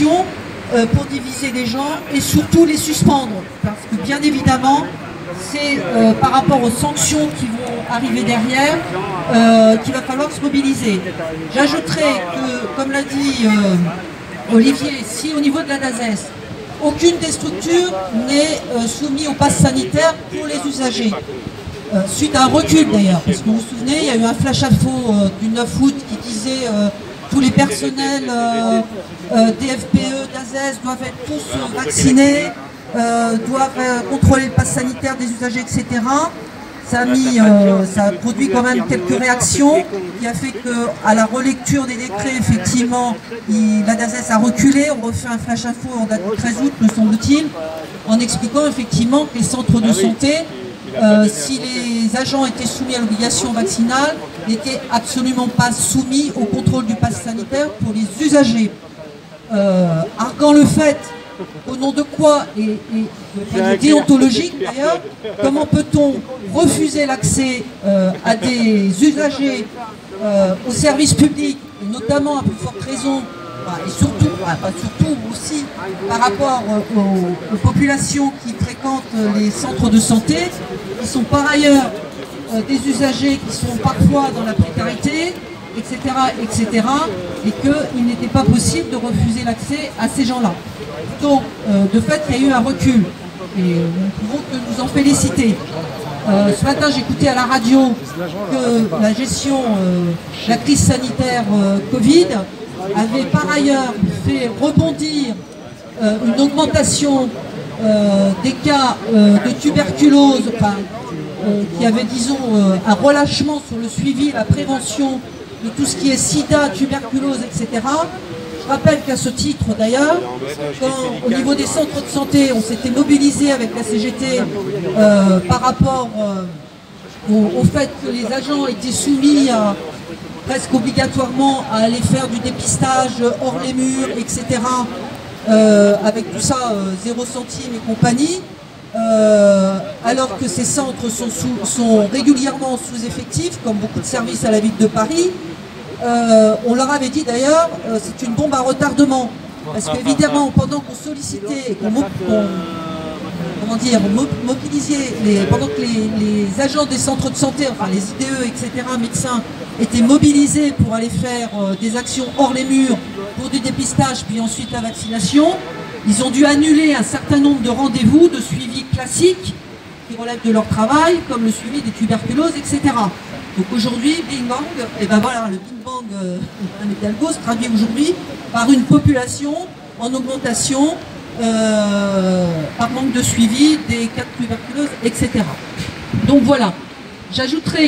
actions pour diviser les gens et surtout les suspendre. Parce que bien évidemment, c'est par rapport aux sanctions qui vont arriver derrière qu'il va falloir se mobiliser. J'ajouterai que, comme l'a dit Olivier, si au niveau de la DAZES, aucune des structures n'est soumise au pass sanitaire pour les usagers. Suite à un recul d'ailleurs, parce que vous vous souvenez, il y a eu un flash info du 9 août qui disait tous les personnels DFPE, DAZES doivent être tous vaccinés, doivent contrôler le pass sanitaire des usagers, etc. Ça a produit quand même quelques réactions qui a fait qu'à la relecture des décrets, effectivement, la DAZES a reculé. On refait un flash info en date du 13 août, me semble-t-il, en expliquant effectivement que les centres de santé, si les agents étaient soumis à l'obligation vaccinale, n'étaient absolument pas soumis au contrôle du pass sanitaire pour les usagers. Arguant le fait, au nom de quoi, et déontologique d'ailleurs, comment peut-on refuser l'accès à des usagers aux services publics, et notamment à plus forte raison, et surtout, pas surtout aussi par rapport aux populations qui fréquentent les centres de santé, qui sont par ailleurs des usagers qui sont parfois dans la précarité, etc., et qu'il n'était pas possible de refuser l'accès à ces gens-là. Donc, de fait, il y a eu un recul, et nous ne pouvons que nous en féliciter. Ce matin, j'écoutais à la radio que la gestion de la crise sanitaire Covid avait par ailleurs fait rebondir une augmentation des cas de tuberculose, qui avait, disons, un relâchement sur le suivi, la prévention de tout ce qui est sida, tuberculose, etc. Je rappelle qu'à ce titre, d'ailleurs, quand au niveau des centres de santé, on s'était mobilisé avec la CGT par rapport au fait que les agents étaient soumis presque obligatoirement à aller faire du dépistage hors les murs, etc., avec tout ça, 0 centime et compagnie, alors que ces centres sont régulièrement sous-effectifs, comme beaucoup de services à la ville de Paris. On leur avait dit d'ailleurs, c'est une bombe à retardement, parce qu'évidemment, pendant qu'on sollicitait, mobilisait, pendant que les agents des centres de santé, enfin les IDE, etc., médecins, étaient mobilisés pour aller faire des actions hors les murs, pour du dépistage, puis ensuite la vaccination, ils ont dû annuler un certain nombre de rendez-vous de suivi classiques qui relèvent de leur travail, comme le suivi des tuberculoses, etc. Donc aujourd'hui, Bing Bang, et ben voilà, le Bing Bang Hidalgo se traduit aujourd'hui par une population en augmentation par manque de suivi des cas de tuberculose, etc. Donc voilà, j'ajouterai